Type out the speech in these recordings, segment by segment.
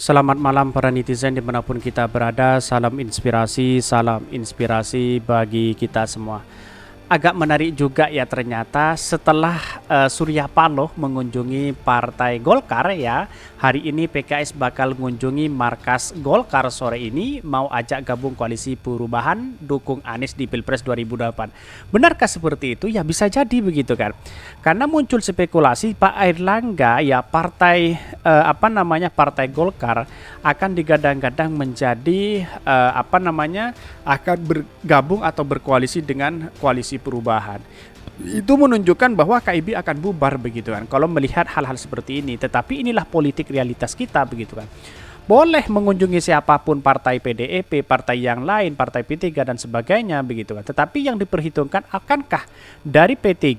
Selamat malam para netizen dimanapun kita berada. Salam inspirasi bagi kita semua. Agak menarik juga ya ternyata setelah Surya Paloh mengunjungi Partai Golkar ya, hari ini PKS bakal mengunjungi markas Golkar sore ini mau ajak gabung koalisi perubahan dukung Anies di Pilpres 2008. Benarkah seperti itu? Ya bisa jadi begitu kan. Karena muncul spekulasi Pak Airlangga ya Partai Golkar akan digadang-gadang menjadi akan bergabung atau berkoalisi dengan koalisi perubahan. Itu menunjukkan bahwa KIB akan bubar begitu kan. Kalau melihat hal-hal seperti ini, tetapi inilah politik realitas kita begitu kan. Boleh mengunjungi siapapun partai PDIP, partai yang lain, partai P3 dan sebagainya begitu kan. Tetapi yang diperhitungkan akankah dari P3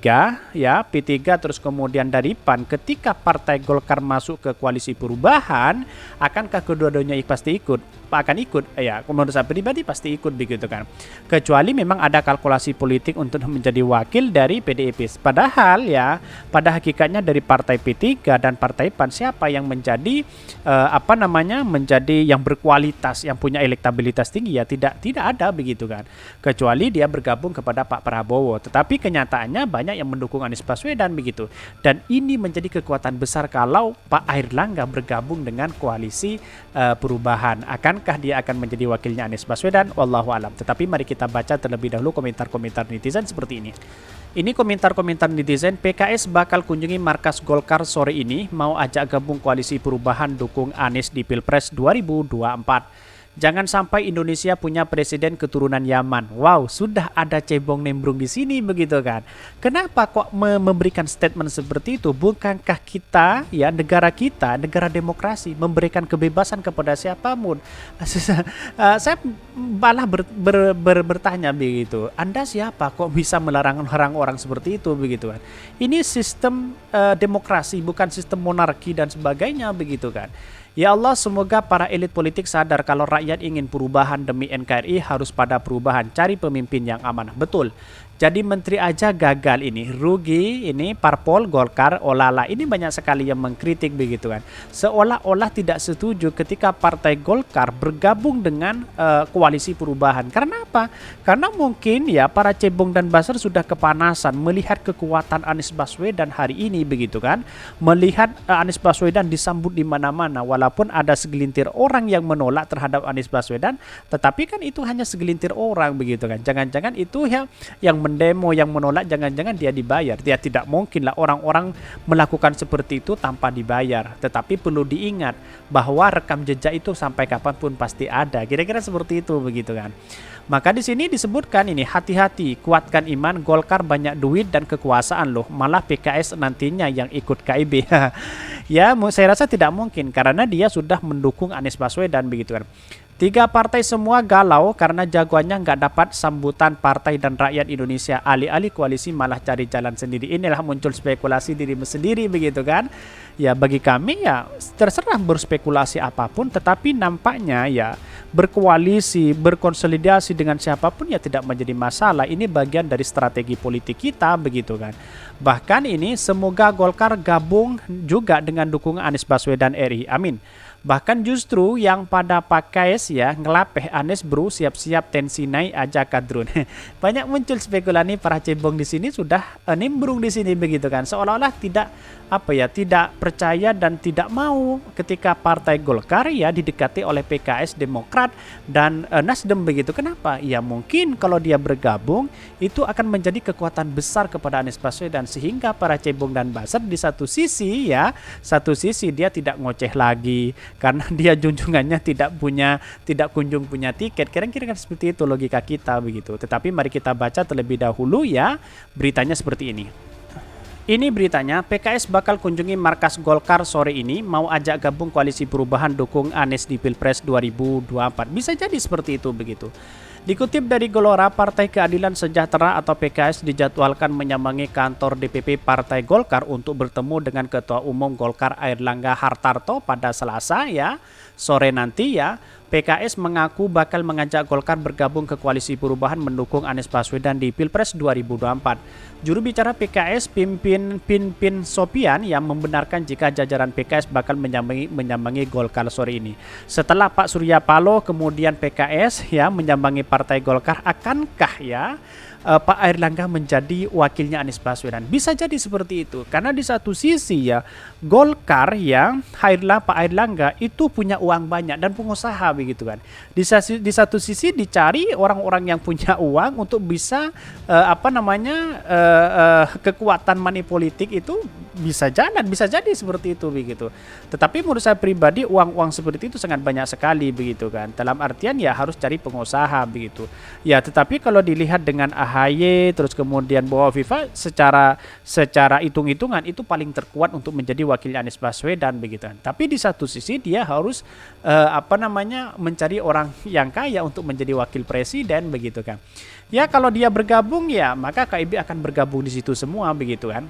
ya, P3 terus kemudian dari PAN ketika Partai Golkar masuk ke koalisi perubahan, akankah kedua-duanya pasti ikut? Akan ikut ya, menurut saya pribadi pasti ikut begitu kan, kecuali memang ada kalkulasi politik untuk menjadi wakil dari PDIP. Padahal ya pada hakikatnya dari partai P3 dan partai PAN siapa yang menjadi menjadi yang berkualitas, yang punya elektabilitas tinggi ya tidak ada begitu kan, kecuali dia bergabung kepada Pak Prabowo. Tetapi kenyataannya banyak yang mendukung Anies Baswedan begitu, dan ini menjadi kekuatan besar kalau Pak Airlangga bergabung dengan koalisi perubahan. Akankah dia akan menjadi wakilnya Anies Baswedan? Wallahu alam. Tetapi mari kita baca terlebih dahulu komentar-komentar netizen seperti ini. Ini komentar-komentar netizen. PKS bakal kunjungi markas Golkar sore ini mau ajak gabung koalisi perubahan dukung Anies di Pilpres 2024. Jangan sampai Indonesia punya presiden keturunan Yaman. Wow, sudah ada cebong nembrung di sini begitu kan. Kenapa kok memberikan statement seperti itu? Bukankah kita ya negara demokrasi memberikan kebebasan kepada siapapun? Saya malah bertanya begitu. Anda siapa kok bisa melarang orang seperti itu begitu kan? Ini sistem demokrasi bukan sistem monarki dan sebagainya begitu kan. Ya Allah, semoga para elit politik sadar kalau rakyat ingin perubahan demi NKRI harus pada perubahan, cari pemimpin yang amanah. Betul. Jadi menteri aja gagal ini, rugi ini parpol Golkar, olala. Ini banyak sekali yang mengkritik begitu kan. Seolah-olah tidak setuju ketika Partai Golkar bergabung dengan koalisi perubahan. Karena apa? Karena mungkin ya para cebong dan buzzer sudah kepanasan melihat kekuatan Anies Baswedan hari ini begitu kan. Melihat Anies Baswedan disambut di mana-mana walaupun ada segelintir orang yang menolak terhadap Anies Baswedan, tetapi kan itu hanya segelintir orang begitu kan. Jangan-jangan itu ya yang mendemo, yang menolak, jangan-jangan dia dibayar. Dia tidak mungkin lah orang-orang melakukan seperti itu tanpa dibayar. Tetapi perlu diingat bahwa rekam jejak itu sampai kapanpun pasti ada. Kira-kira seperti itu begitu kan. Maka di sini disebutkan ini, hati-hati, kuatkan iman, Golkar banyak duit dan kekuasaan loh, malah PKS nantinya yang ikut KIB. Ya, saya rasa tidak mungkin karena dia sudah mendukung Anies Baswedan begitu kan. Tiga partai semua galau karena jagoannya nggak dapat sambutan partai dan rakyat Indonesia. Alih-alih koalisi malah cari jalan sendiri. Inilah muncul spekulasi dirimu sendiri begitu kan. Ya bagi kami ya terserah berspekulasi apapun, tetapi nampaknya ya berkoalisi, berkonsolidasi dengan siapapun ya tidak menjadi masalah. Ini bagian dari strategi politik kita begitu kan. Bahkan ini semoga Golkar gabung juga dengan dukungan Anies Baswedan RI. Amin. Bahkan justru yang pada pakai ya ngelapeh Anies bro, siap-siap tensi naik aja kadrun. Banyak muncul spekulasi para cebong di sini sudah nimbrung di sini begitu kan. Seolah-olah tidak tidak percaya dan tidak mau ketika Partai Golkar ya didekati oleh PKS, Demokrat dan Nasdem begitu. Kenapa? Ya mungkin kalau dia bergabung itu akan menjadi kekuatan besar kepada Anies Baswedan sehingga para cebong dan buzzer di satu sisi dia tidak ngoceh lagi karena dia junjungannya tidak kunjung punya tiket. Kira-kira kan seperti itu logika kita begitu. Tetapi mari kita baca terlebih dahulu ya beritanya seperti ini. Ini beritanya, PKS bakal kunjungi markas Golkar sore ini mau ajak gabung koalisi perubahan dukung Anies di Pilpres 2024. Bisa jadi seperti itu begitu. Dikutip dari Gelora, Partai Keadilan Sejahtera atau PKS dijadwalkan menyambangi kantor DPP Partai Golkar untuk bertemu dengan Ketua Umum Golkar Airlangga Hartarto pada Selasa ya, sore nanti ya. PKS mengaku bakal mengajak Golkar bergabung ke koalisi perubahan mendukung Anies Baswedan di Pilpres 2024. Juru bicara PKS Pinpin Sopian yang membenarkan jika jajaran PKS bakal menyambangi Golkar sore ini. Setelah Pak Surya Paloh kemudian PKS ya menyambangi Partai Golkar, akankah ya Pak Airlangga menjadi wakilnya Anies Baswedan? Bisa jadi seperti itu, karena di satu sisi ya Golkar ya Pak Airlangga itu punya uang banyak dan pengusaha begitu kan. Di satu sisi dicari orang-orang yang punya uang untuk bisa kekuatan money politik itu bisa jadi seperti itu begitu. Tetapi menurut saya pribadi uang-uang seperti itu sangat banyak sekali begitu kan. Dalam artian ya harus cari pengusaha begitu. Ya, tetapi kalau dilihat dengan AHY terus kemudian Bu Hovifah secara hitung-hitungan itu paling terkuat untuk menjadi wakilnya Anies Baswedan begitu kan. Tapi di satu sisi dia harus mencari orang yang kaya untuk menjadi wakil presiden begitu kan. Ya kalau dia bergabung ya maka KIB akan bergabung di situ semua begitu kan.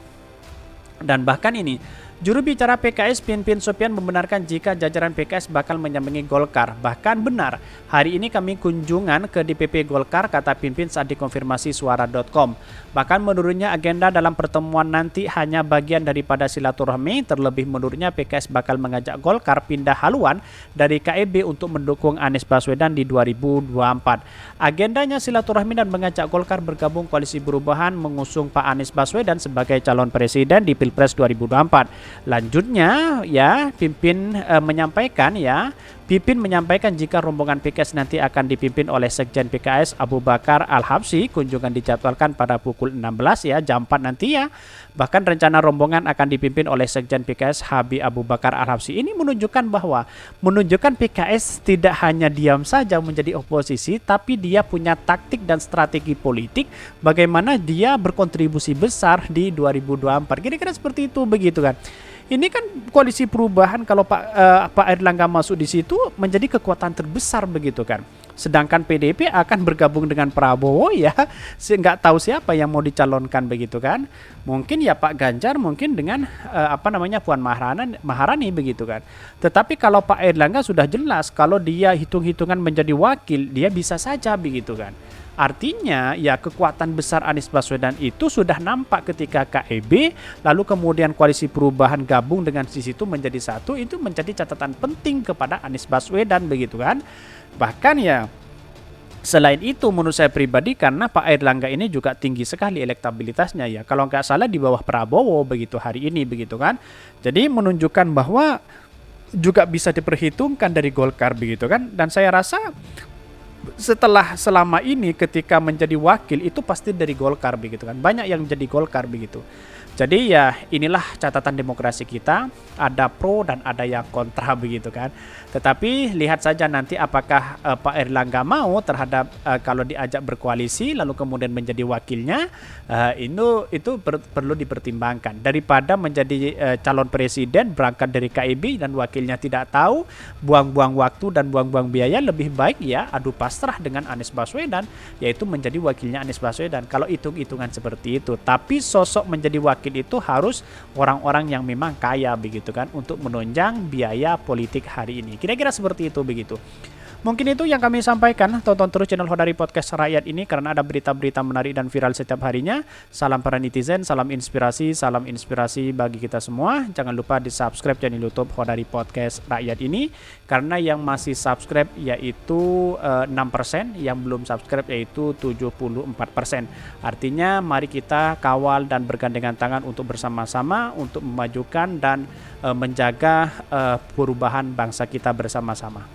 Dan bahkan ini juru bicara PKS Pinpin Sopian membenarkan jika jajaran PKS bakal menyambangi Golkar. Bahkan benar, hari ini kami kunjungan ke DPP Golkar, kata Pinpin saat dikonfirmasi suara.com. Bahkan menurutnya agenda dalam pertemuan nanti hanya bagian daripada silaturahmi. Terlebih menurutnya PKS bakal mengajak Golkar pindah haluan dari KIB untuk mendukung Anies Baswedan di 2024. Agendanya silaturahmi dan mengajak Golkar bergabung koalisi perubahan mengusung Pak Anies Baswedan sebagai calon presiden di Pilpres 2024. Lanjutnya ya Pinpin menyampaikan jika rombongan PKS nanti akan dipimpin oleh Sekjen PKS Abu Bakar Al-Habsyi. Kunjungan dijadwalkan pada pukul 16 ya, jam 4 nanti ya. Bahkan rencana rombongan akan dipimpin oleh Sekjen PKS Habib Abu Bakar Al-Habsyi. Ini menunjukkan PKS tidak hanya diam saja menjadi oposisi, tapi dia punya taktik dan strategi politik bagaimana dia berkontribusi besar di 2024. Kira-kira seperti itu begitu kan. Ini kan koalisi perubahan kalau Pak Airlangga masuk di situ menjadi kekuatan terbesar begitu kan. Sedangkan PDIP akan bergabung dengan Prabowo ya, nggak tahu siapa yang mau dicalonkan begitu kan. Mungkin ya Pak Ganjar, mungkin dengan Puan Maharani begitu kan. Tetapi kalau Pak Airlangga sudah jelas kalau dia hitung-hitungan menjadi wakil, dia bisa saja begitu kan. Artinya ya kekuatan besar Anies Baswedan itu sudah nampak ketika KIB lalu kemudian koalisi perubahan gabung dengan di situ menjadi satu, itu menjadi catatan penting kepada Anies Baswedan begitu kan. Bahkan ya selain itu menurut saya pribadi karena Pak Airlangga ini juga tinggi sekali elektabilitasnya ya. Kalau nggak salah di bawah Prabowo begitu hari ini begitu kan. Jadi menunjukkan bahwa juga bisa diperhitungkan dari Golkar begitu kan. Dan saya rasa selama ini ketika menjadi wakil itu pasti dari Golkar begitu kan. Banyak yang jadi Golkar begitu. Jadi ya inilah catatan demokrasi kita, ada pro dan ada yang kontra begitu kan. Tetapi lihat saja nanti apakah Pak Airlangga mau terhadap kalau diajak berkoalisi lalu kemudian menjadi wakilnya, itu perlu dipertimbangkan. Daripada menjadi calon presiden berangkat dari KIB dan wakilnya tidak tahu, buang-buang waktu dan buang-buang biaya, lebih baik ya adu pasrah dengan Anies Baswedan, yaitu menjadi wakilnya Anies Baswedan. Kalau hitung-hitungan seperti itu, tapi sosok menjadi wakil itu harus orang-orang yang memang kaya begitu kan untuk menunjang biaya politik hari ini. Kira-kira seperti itu begitu. Mungkin itu yang kami sampaikan. Tonton terus channel Hodari Podcast Rakyat ini karena ada berita-berita menarik dan viral setiap harinya. Salam para netizen, salam inspirasi bagi kita semua. Jangan lupa di-subscribe channel YouTube Hodari Podcast Rakyat ini karena yang masih subscribe yaitu 6%, yang belum subscribe yaitu 74%. Artinya mari kita kawal dan bergandengan tangan untuk bersama-sama untuk memajukan dan menjaga perubahan bangsa kita bersama-sama.